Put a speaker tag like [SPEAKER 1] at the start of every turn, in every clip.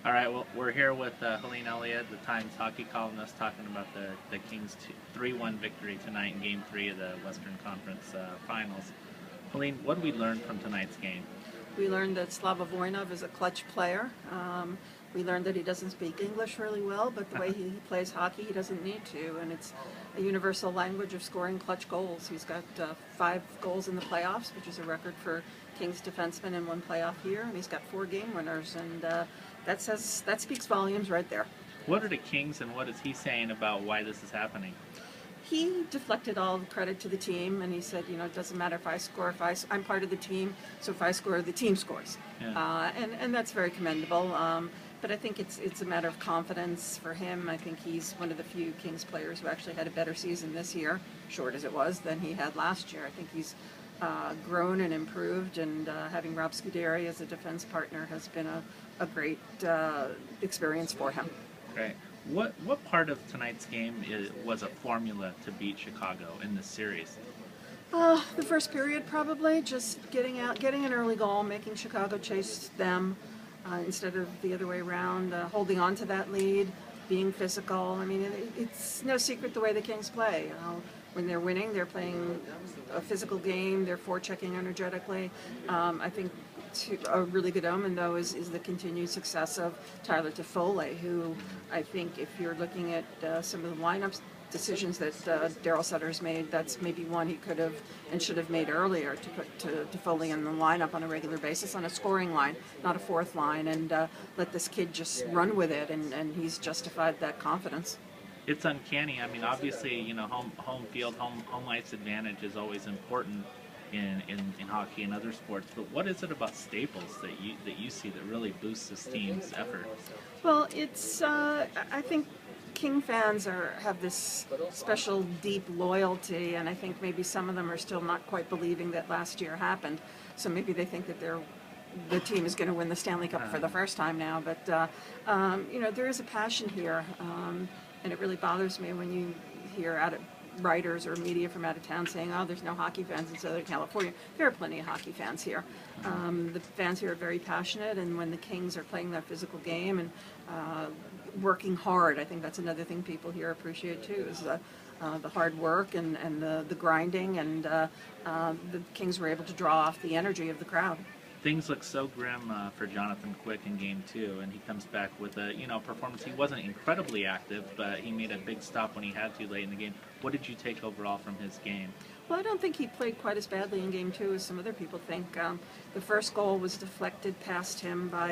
[SPEAKER 1] All right, well, we're here with Helene Elliottt, the Times hockey columnist, talking about the Kings' 3-1 victory tonight in Game 3 of the Western Conference Finals. Helene, what did we learn from tonight's game?
[SPEAKER 2] We learned that Slava Voinov is a clutch player. We learned that he doesn't speak English really well, but the way he plays hockey, he doesn't need to, and it's a universal language of scoring clutch goals. He's got 5 goals in the playoffs, which is a record for Kings defensemen in one playoff year, and he's got 4 game winners, and that speaks volumes right there.
[SPEAKER 1] What are the Kings and what is he saying about why this is happening?
[SPEAKER 2] He deflected all the credit to the team, and he said, it doesn't matter if I score, I'm part of the team, so if I score, the team scores.
[SPEAKER 1] Yeah.
[SPEAKER 2] And that's very commendable. But I think it's a matter of confidence for him. I think he's one of the few Kings players who actually had a better season this year, short as it was, than he had last year. I think he's grown and improved, and having Rob Scuderi as a defense partner has been a great experience for him.
[SPEAKER 1] Great. What part of tonight's game was a formula to beat Chicago in this series?
[SPEAKER 2] The first period, probably just getting an early goal, making Chicago chase them instead of the other way around, holding on to that lead, being physical. I mean, it's no secret the way the Kings play. When they're winning, they're playing a physical game. They're forechecking energetically. I think a really good omen, though, is the continued success of Tyler Toffoli, who I think, if you're looking at some of the lineup decisions that Daryl Sutter's made, that's maybe one he could have and should have made earlier, to put Toffoli in the lineup on a regular basis on a scoring line, not a fourth line, and let this kid just run with it, and he's justified that confidence.
[SPEAKER 1] It's uncanny. I mean, obviously, home field, home ice advantage is always important in hockey and other sports. But what is it about Staples that you see that really boosts this team's effort?
[SPEAKER 2] Well, it's I think King fans have this special, deep loyalty, and I think maybe some of them are still not quite believing that last year happened. So maybe they think that the team is going to win the Stanley Cup for the first time now. But there is a passion here, and it really bothers me when you hear writers or media from out of town saying, "Oh, there's no hockey fans in Southern California." There are plenty of hockey fans here. The fans here are very passionate, and when the Kings are playing that physical game and working hard, I think that's another thing people here appreciate too, is the hard work and the grinding, and the Kings were able to draw off the energy of the crowd.
[SPEAKER 1] Things look so grim for Jonathan Quick in Game 2, and he comes back with a performance. He wasn't incredibly active, but he made a big stop when he had to late in the game. What did you take overall from his game?
[SPEAKER 2] Well, I don't think he played quite as badly in Game 2 as some other people think. The first goal was deflected past him by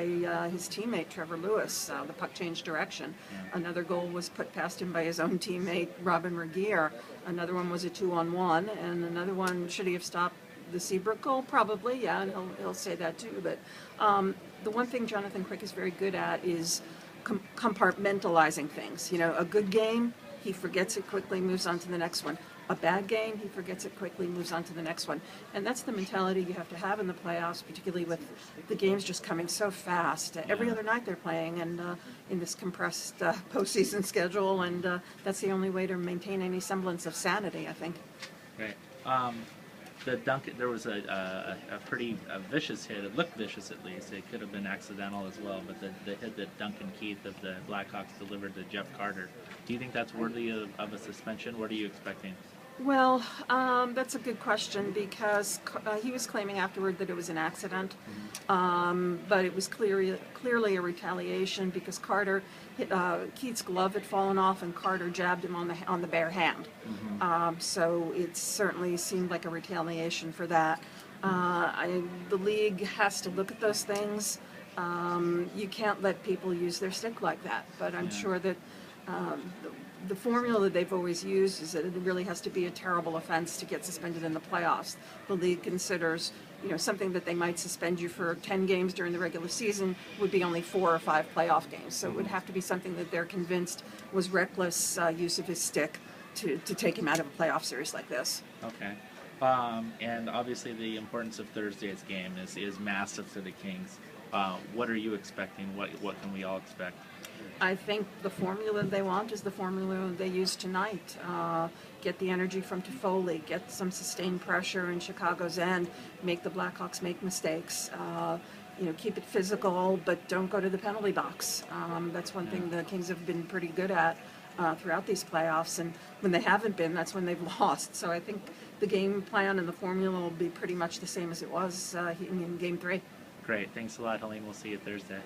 [SPEAKER 2] his teammate, Trevor Lewis. The puck changed direction. Yeah. Another goal was put past him by his own teammate, Robin Regier. Another one was a 2-on-1, and another one, should he have stopped the Seabrook goal? Probably, yeah, and he'll say that too. But the one thing Jonathan Quick is very good at is compartmentalizing things. A good game, he forgets it quickly, moves on to the next one. A bad game, he forgets it quickly, moves on to the next one. And that's the mentality you have to have in the playoffs, particularly with the games just coming so fast. Every other night they're playing, and in this compressed postseason schedule, and that's the only way to maintain any semblance of sanity, I think.
[SPEAKER 1] Right. There was a pretty vicious hit. It looked vicious, at least. It could have been accidental as well, but the hit that Duncan Keith of the Blackhawks delivered to Jeff Carter, do you think that's worthy of a suspension? What are you expecting?
[SPEAKER 2] Well, that's a good question, because he was claiming afterward that it was an accident, but it was clearly a retaliation, because Keith's glove had fallen off and Carter jabbed him on the bare hand. So it certainly seemed like a retaliation for that. The league has to look at those things. You can't let people use their stick like that, but I'm sure that the formula that they've always used is that it really has to be a terrible offense to get suspended in the playoffs. The league considers, something that they might suspend you for 10 games during the regular season would be only 4 or 5 playoff games. So it would have to be something that they're convinced was reckless use of his stick to take him out of a playoff series like this.
[SPEAKER 1] Okay. And obviously the importance of Thursday's game is massive to the Kings. What are you expecting? What can we all expect?
[SPEAKER 2] I think the formula they want is the formula they used tonight. Get the energy from Toffoli, get some sustained pressure in Chicago's end, make the Blackhawks make mistakes. keep it physical, but don't go to the penalty box. That's one thing the Kings have been pretty good at throughout these playoffs, and when they haven't been, that's when they've lost. So I think the game plan and the formula will be pretty much the same as it was in Game 3.
[SPEAKER 1] Great. Thanks a lot, Helene. We'll see you Thursday.